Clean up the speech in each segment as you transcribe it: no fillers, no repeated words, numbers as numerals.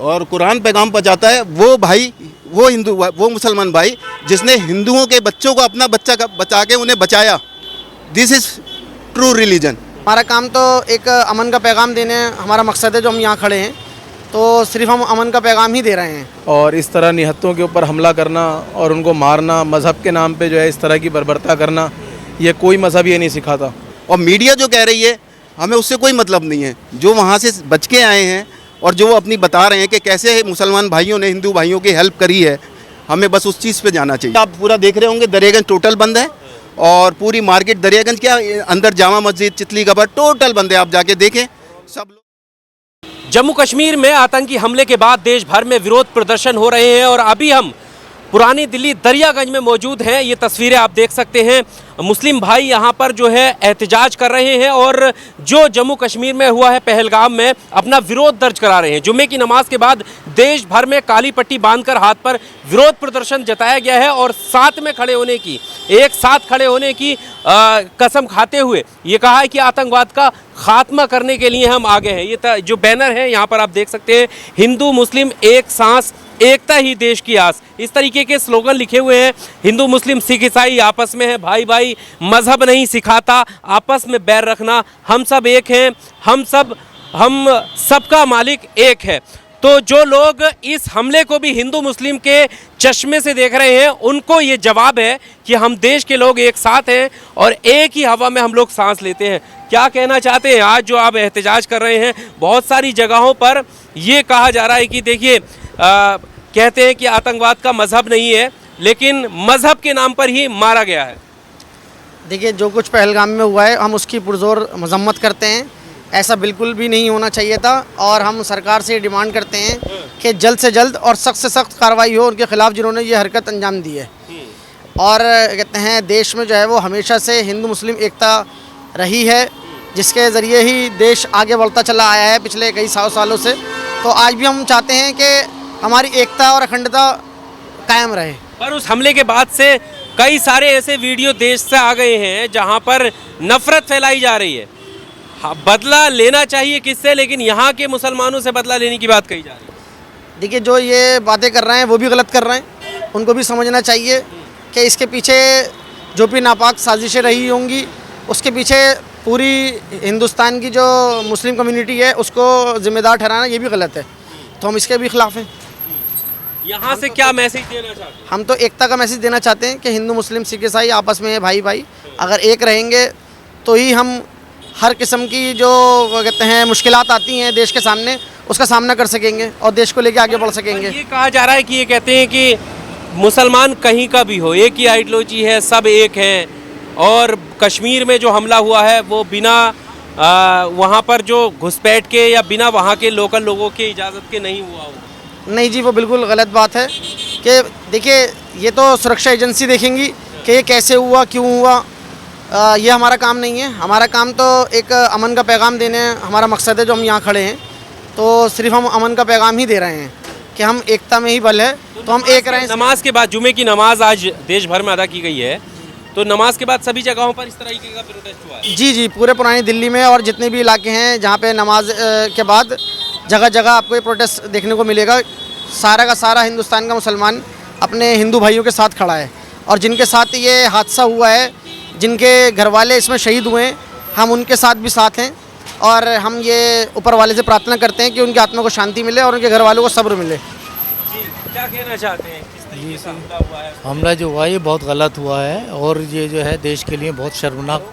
और कुरान पैगाम पहुँचाता है वो भाई, वो हिंदू, वो मुसलमान भाई जिसने हिंदुओं के बच्चों को अपना बच्चा बचा के उन्हें बचाया। This is true religion. हमारा काम तो एक अमन का पैगाम देने हमारा मकसद है। जो हम यहाँ खड़े हैं तो सिर्फ हम अमन का पैगाम ही दे रहे हैं। और इस तरह निहत्तों के ऊपर हमला करना और उनको मारना, मज़हब के नाम पे जो है इस तरह की बर्बरता करना, ये कोई मज़हब ये नहीं सिखाता। और मीडिया जो कह रही है हमें उससे कोई मतलब नहीं है। जो वहाँ से बच के आए हैं और जो वो अपनी बता रहे हैं कि कैसे मुसलमान भाइयों ने हिंदू भाइयों की हेल्प करी है, हमें बस उस चीज़ पे जाना चाहिए। आप पूरा देख रहे होंगे दरियागंज टोटल बंद है और पूरी मार्केट दरियागंज क्या अंदर जामा मस्जिद, चितली कबर टोटल बंद है। आप जाके देखें सब लोग। जम्मू कश्मीर में आतंकी हमले के बाद देश भर में विरोध प्रदर्शन हो रहे हैं और अभी हम पुरानी दिल्ली दरियागंज में मौजूद हैं। ये तस्वीरें आप देख सकते हैं। मुस्लिम भाई यहाँ पर जो है एहतजाज कर रहे हैं और जो जम्मू कश्मीर में हुआ है पहलगाम में अपना विरोध दर्ज करा रहे हैं। जुम्मे की नमाज के बाद देश भर में काली पट्टी बांधकर हाथ पर विरोध प्रदर्शन जताया गया है और साथ में खड़े होने की, एक साथ खड़े होने की कसम खाते हुए ये कहा है कि आतंकवाद का खात्मा करने के लिए हम आगे हैं। ये जो बैनर है यहाँ पर आप देख सकते हैं, हिंदू मुस्लिम एक सांस एकता ही देश की आस, इस तरीके के स्लोगन लिखे हुए हैं। हिंदू मुस्लिम सिख ईसाई आपस में है भाई भाई, मजहब नहीं सिखाता आपस में बैर रखना, हम सब एक हैं, हम सबका मालिक एक है। तो जो लोग इस हमले को भी हिंदू मुस्लिम के चश्मे से देख रहे हैं उनको ये जवाब है कि हम देश के लोग एक साथ हैं और एक ही हवा में हम लोग सांस लेते हैं। क्या कहना चाहते हैं? आज जो आप एहतजाज कर रहे हैं, बहुत सारी जगहों पर ये कहा जा रहा है कि देखिए कहते हैं कि आतंकवाद का मजहब नहीं है लेकिन मजहब के नाम पर ही मारा गया है। देखिए जो कुछ पहलगाम में हुआ है हम उसकी पुरजोर मजम्मत करते हैं। ऐसा बिल्कुल भी नहीं होना चाहिए था और हम सरकार से डिमांड करते हैं कि जल्द से जल्द और सख्त से सख्त कार्रवाई हो उनके खिलाफ जिन्होंने ये हरकत अंजाम दी है। और कहते हैं देश में जो है वो हमेशा से हिंदू मुस्लिम एकता रही है, जिसके ज़रिए ही देश आगे बढ़ता चला आया है पिछले कई सालों से। तो आज भी हम चाहते हैं कि हमारी एकता और अखंडता कायम रहे। पर उस हमले के बाद से कई सारे ऐसे वीडियो देश से आ गए हैं जहां पर नफरत फैलाई जा रही है। बदला लेना चाहिए किससे, लेकिन यहाँ के मुसलमानों से बदला लेने की बात कही जा रही है। देखिए जो ये बातें कर रहे हैं वो भी गलत कर रहे हैं। उनको भी समझना चाहिए कि इसके पीछे जो भी नापाक साजिशें रही होंगी उसके पीछे पूरी हिंदुस्तान की जो मुस्लिम कम्युनिटी है उसको ज़िम्मेदार ठहराना ये भी गलत है। तो हम इसके भी खिलाफ हैं। यहाँ से क्या मैसेज देना चाहते हैं? हम तो एकता का मैसेज देना चाहते हैं कि हिंदू मुस्लिम सिख ईसाई आपस में है भाई भाई। अगर एक रहेंगे तो ही हम हर किस्म की जो कहते हैं मुश्किलात आती हैं देश के सामने उसका सामना कर सकेंगे और देश को लेके आगे बढ़ सकेंगे। ये कहा जा रहा है कि ये कहते हैं कि मुसलमान कहीं का भी हो, एक ही आइडियोलॉजी है, सब एक हैं और कश्मीर में जो हमला हुआ है वो बिना वहाँ पर जो घुसपैठ के या बिना वहाँ के लोकल लोगों की इजाज़त के नहीं हुआ हो। नहीं जी, वो बिल्कुल गलत बात है कि देखिए ये तो सुरक्षा एजेंसी देखेंगी कि ये कैसे हुआ, क्यों हुआ। ये हमारा काम नहीं है। हमारा काम तो एक अमन का पैगाम देने हमारा मकसद है। जो हम यहाँ खड़े हैं तो सिर्फ हम अमन का पैगाम ही दे रहे हैं कि हम एकता में ही बल है। तो हम एक रहें। नमाज के बाद, जुमे की नमाज आज देश भर में अदा की गई है, तो नमाज के बाद सभी जगहों पर इस तरीके का प्रोटेस्ट हुआ है। जी जी, पूरे पुरानी दिल्ली में और जितने भी इलाके हैं जहाँ पे नमाज के बाद जगह जगह आपको ये प्रोटेस्ट देखने को मिलेगा। सारा का सारा हिंदुस्तान का मुसलमान अपने हिंदू भाइयों के साथ खड़ा है और जिनके साथ ये हादसा हुआ है, जिनके घर वाले इसमें शहीद हुए हैं, हम उनके साथ भी साथ हैं और हम ये ऊपर वाले से प्रार्थना करते हैं कि उनकी आत्मा को शांति मिले और उनके घर वालों को सब्र मिले। जी, क्या कहना चाहते हैं? किस तरीके से हमला हुआ है? हमला जो हुआ ये बहुत गलत हुआ है और ये जो है देश के लिए बहुत शर्मनाक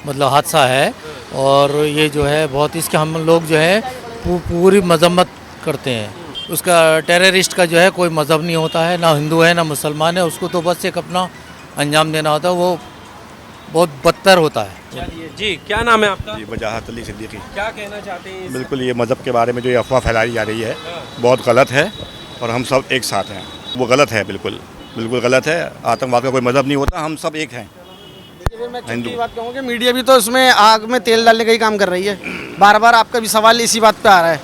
मतलब हादसा है और ये जो है बहुत इसके हम लोग जो है पूरी मजम्मत करते हैं। उसका टेररिस्ट का जो है कोई मज़हब नहीं होता है, ना हिंदू है ना मुसलमान है, उसको तो बस एक अपना अंजाम देना होता है, वो बहुत बदतर होता है। चलिए जी, क्या नाम है आपका? जी, वजाहत अली सिद्दीकी। क्या कहना चाहते हैं? बिल्कुल ये मज़हब के बारे में जो ये अफवाह फैलाई जा रही है बहुत गलत है और हम सब एक साथ हैं। वो गलत है, बिल्कुल बिल्कुल गलत है। आतंकवाद का कोई मज़हब नहीं होता, हम सब एक हैं। हिंदू बात कहूँ कि मीडिया भी तो इसमें आग में तेल डालने का ही काम कर रही है। बार बार आपका भी सवाल इसी बात पे आ रहा है।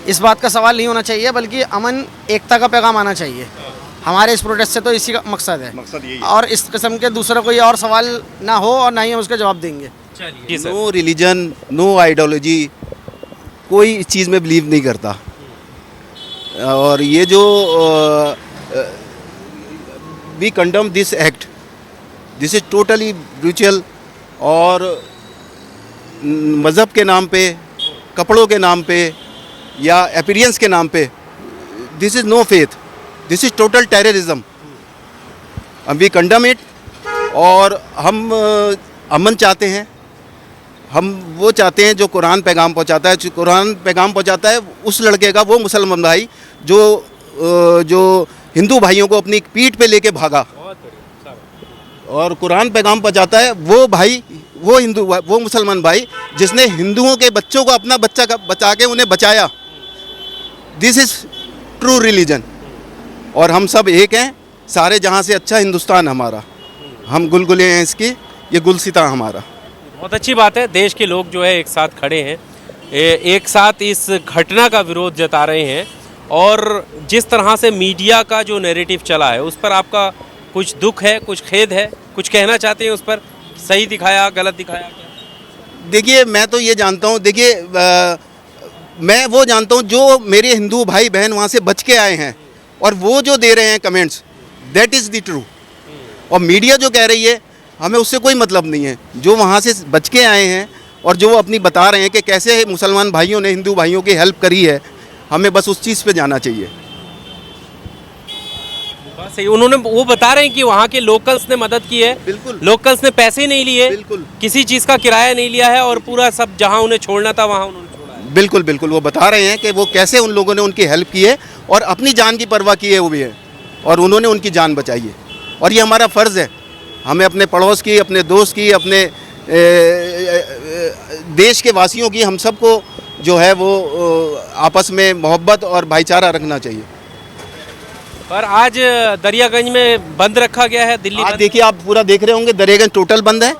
इस बात का सवाल नहीं होना चाहिए बल्कि अमन एकता का पैगाम आना चाहिए। हमारे इस प्रोटेस्ट से तो इसी का मकसद है। मकसद यही है। और इस किस्म के दूसरा कोई और सवाल ना हो और ना ही हम उसका जवाब देंगे। चलिए, नो रिलीजन, नो आइडियोलॉजी, कोई इस चीज़ में बिलीव नहीं करता। और ये जो we condemn this act, this is totally brutal. और मज़हब के नाम पे, कपड़ों के नाम पे या अपीयरेंस के नाम पे, this is no faith, this is total terrorism. We condemn it. और हम अमन चाहते हैं, हम वो चाहते हैं जो कुरान पैगाम पहुंचाता है। जो कुरान पैगाम पहुंचाता है उस लड़के का, वो मुसलमान भाई जो हिंदू भाइयों को अपनी पीठ पे लेके भागा और कुरान पैगाम पहुंचाता है, वो भाई, वो मुसलमान भाई जिसने हिंदुओं के बच्चों को अपना बचा के उन्हें बचाया। This is true religion. और हम सब एक हैं, सारे जहां से अच्छा हिंदुस्तान हमारा, हम गुलगुले हैं इसकी, ये गुलसिता हमारा। बहुत अच्छी बात है, देश के लोग जो है एक साथ खड़े हैं, एक साथ इस घटना का विरोध जता रहे हैं। और जिस तरह से मीडिया का जो नैरेटिव चला है उस पर आपका कुछ दुख है, कुछ खेद है, कुछ कहना चाहते हैं उस पर? सही दिखाया, गलत दिखाया क्या? देखिए, मैं तो ये जानता हूँ, देखिए मैं वो जानता हूँ जो मेरे हिंदू भाई बहन वहाँ से बच के आए हैं और वो जो दे रहे हैं comments, that is the true. और मीडिया जो कह रही है, हमें उससे कोई मतलब नहीं है। जो वहाँ से बच के आए हैं और जो वो अपनी बता रहे हैं कि कैसे मुसलमान भाइयों ने हिंदू भाइयों की हेल्प करी है, हमें बस उस चीज़ पे जाना चाहिए। सही, उन्होंने वो बता रहे हैं कि वहाँ के लोकल्स ने मदद की है। बिल्कुल। लोकल्स ने पैसे नहीं लिए, बिल्कुल। किसी चीज़ का किराया नहीं लिया है और पूरा सब जहाँ उन्हें छोड़ना था वहाँ उन्होंने छोड़ा है। बिल्कुल बिल्कुल, वो बता रहे हैं कि वो कैसे उन लोगों ने उनकी हेल्प की है और अपनी जान की परवाह की है वो भी है, और उन्होंने उनकी जान बचाई है। और ये हमारा फ़र्ज़ है, हमें अपने पड़ोस की, अपने दोस्त की, अपने देश के वासियों की, हम सबको जो है वो आपस में मोहब्बत और भाईचारा रखना चाहिए। पर आज दरियागंज में बंद रखा गया है, दिल्ली आज बंद। देखिए, आप पूरा देख रहे होंगे, दरियागंज टोटल बंद है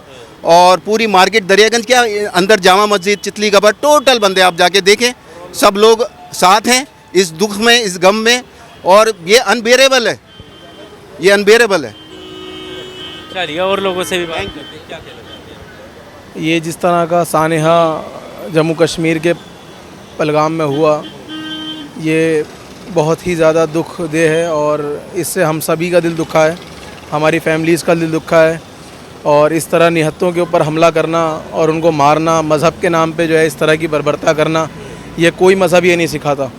और पूरी मार्केट दरियागंज क्या अंदर जामा मस्जिद, चितली कबर टोटल बंद है। आप जाके देखें, सब लोग साथ हैं इस दुख में, इस गम में, और ये अनबेरेबल है, ये अनबेरेबल है। चलिए और लोगों से भी बात करते हैं, क्या कहना चाहते हैं? ये जिस तरह का सानेहा जम्मू कश्मीर के पहलगाम में हुआ, ये बहुत ही ज़्यादा दुख दे है और इससे हम सभी का दिल दुखा है, हमारी फैमिलीज़ का दिल दुखा है। और इस तरह निहत्तों के ऊपर हमला करना और उनको मारना, मज़हब के नाम पे जो है इस तरह की बर्बरता करना, ये कोई मज़हब ये नहीं सिखाता।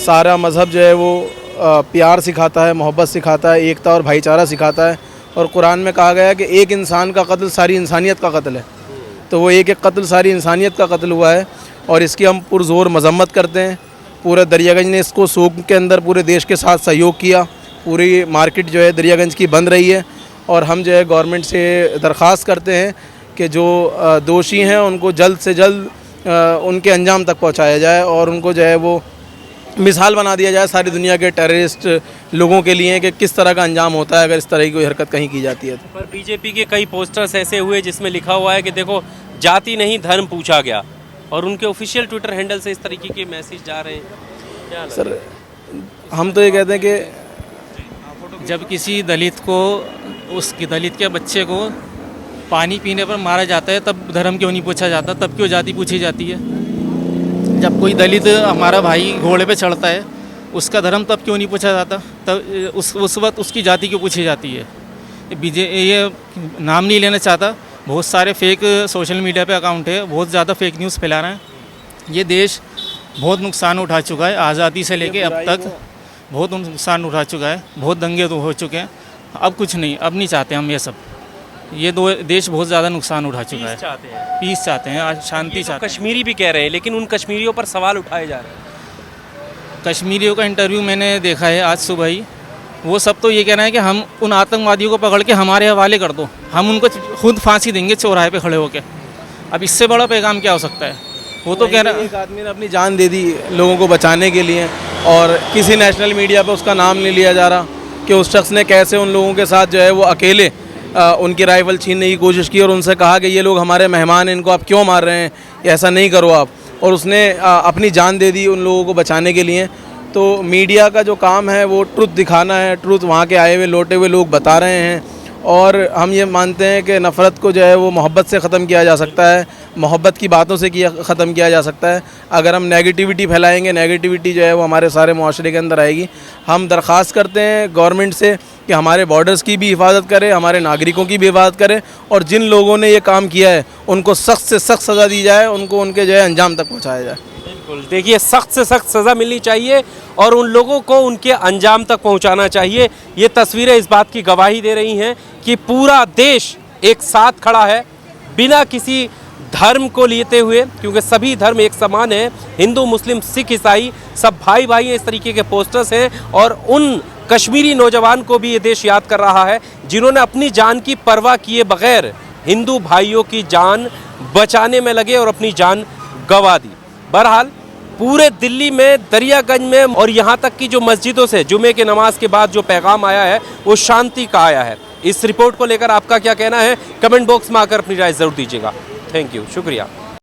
सारा मज़हब जो है वो प्यार सिखाता है, मोहब्बत सिखाता है, एकता और भाईचारा सिखाता है। और कुरान में कहा गया है कि एक इंसान का कत्ल सारी इंसानियत का कत्ल है। तो वो एक कत्ल सारी इंसानियत का कत्ल हुआ है और इसकी हम पुरज़ोर मजम्मत करते हैं। पूरे दरियागंज ने इसको शोक के अंदर पूरे देश के साथ सहयोग किया। पूरी मार्केट जो है दरियागंज की बंद रही है और हम जो है गवर्नमेंट से दरख्वास्त करते हैं कि जो दोषी हैं उनको जल्द से जल्द उनके अंजाम तक पहुंचाया जाए और उनको जो है वो मिसाल बना दिया जाए सारी दुनिया के टेररिस्ट लोगों के लिए कि किस तरह का अंजाम होता है अगर इस तरह की कोई हरकत कहीं की जाती है। पर बीजेपी के कई पोस्टर्स ऐसे हुए जिसमें लिखा हुआ है कि देखो, जाति नहीं धर्म पूछा गया, और उनके ऑफिशियल ट्विटर हैंडल से इस तरीके के मैसेज जा रहे हैं। क्या लगता है? सर, हम तो ये कहते हैं कि जब किसी दलित को, उस दलित के बच्चे को पानी पीने पर मारा जाता है, तब धर्म क्यों नहीं पूछा जाता, तब क्यों जाति पूछी जाती है? जब कोई दलित हमारा भाई घोड़े पे चढ़ता है, उसका धर्म तब क्यों नहीं पूछा जाता, तब उस वक्त उसकी जाति क्यों पूछी जाती है? ये नाम नहीं लेना चाहता, बहुत सारे फेक सोशल मीडिया पे अकाउंट है, बहुत ज़्यादा फेक न्यूज़ फैला रहे हैं। ये देश बहुत नुकसान उठा चुका है, आज़ादी से लेके अब तक बहुत नुकसान उठा चुका है, बहुत दंगे तो हो चुके हैं। अब कुछ नहीं, अब नहीं चाहते हम ये सब। ये दो देश बहुत ज़्यादा नुकसान उठा चुका है। पीस चाहते हैं, आज शांति चाहते हैं। कश्मीरी भी कह रहे हैं, लेकिन उन कश्मीरियों पर सवाल उठाए जा रहे हैं। कश्मीरियों का इंटरव्यू मैंने देखा है आज सुबह ही, वो सब तो ये कह रहे हैं कि हम उन आतंकवादियों को पकड़ के हमारे हवाले कर दो, हम उनको खुद फांसी देंगे चौराहे पे खड़े होकर। अब इससे बड़ा पैगाम क्या हो सकता है? वो तो कह रहे हैं एक आदमी ने अपनी जान दे दी लोगों को बचाने के लिए और किसी नेशनल मीडिया पे उसका नाम नहीं लिया जा रहा कि उस शख्स ने कैसे उन लोगों के साथ जो है वो अकेले उनकी राइफल छीनने की कोशिश की और उनसे कहा कि ये लोग हमारे मेहमान हैं, इनको आप क्यों मार रहे हैं, ऐसा नहीं करो आप। और उसने अपनी जान दे दी उन लोगों को बचाने के लिए। तो मीडिया का जो काम है वो ट्रुथ दिखाना है, ट्रुथ वहाँ के आए हुए लौटे हुए लोग बता रहे हैं। और हम ये मानते हैं कि नफ़रत को जो है वो मोहब्बत से ख़त्म किया जा सकता है, मोहब्बत की बातों से ख़त्म किया जा सकता है। अगर हम नेगेटिविटी फैलाएंगे, नेगेटिविटी जो है वो हमारे सारे मुआशरे के अंदर आएगी। हम दरख्वास्त करते हैं गवर्नमेंट से कि हमारे बॉर्डर्स की भी हिफाजत करे, हमारे नागरिकों की भी हिफाजत करे, और जिन लोगों ने ये काम किया है उनको सख्त से सख्त सज़ा दी जाए, उनको उनके जो है अंजाम तक पहुँचाया जाए। बिल्कुल, देखिए सख्त से सख्त सज़ा मिलनी चाहिए और उन लोगों को उनके अंजाम तक पहुंचाना चाहिए। ये तस्वीरें इस बात की गवाही दे रही हैं कि पूरा देश एक साथ खड़ा है, बिना किसी धर्म को लेते हुए, क्योंकि सभी धर्म एक समान है। हिंदू, मुस्लिम, सिख, ईसाई सब भाई भाई हैं। इस तरीके के पोस्टर्स हैं और उन कश्मीरी नौजवान को भी ये देश याद कर रहा है जिन्होंने अपनी जान की परवाह किए बगैर हिंदू भाइयों की जान बचाने में लगे और अपनी जान गंवा दी। बहरहाल पूरे दिल्ली में, दरियागंज में और यहाँ तक कि जो मस्जिदों से जुमे के नमाज के बाद जो पैगाम आया है वो शांति का आया है। इस रिपोर्ट को लेकर आपका क्या कहना है, कमेंट बॉक्स में आकर अपनी राय ज़रूर दीजिएगा। थैंक यू, शुक्रिया।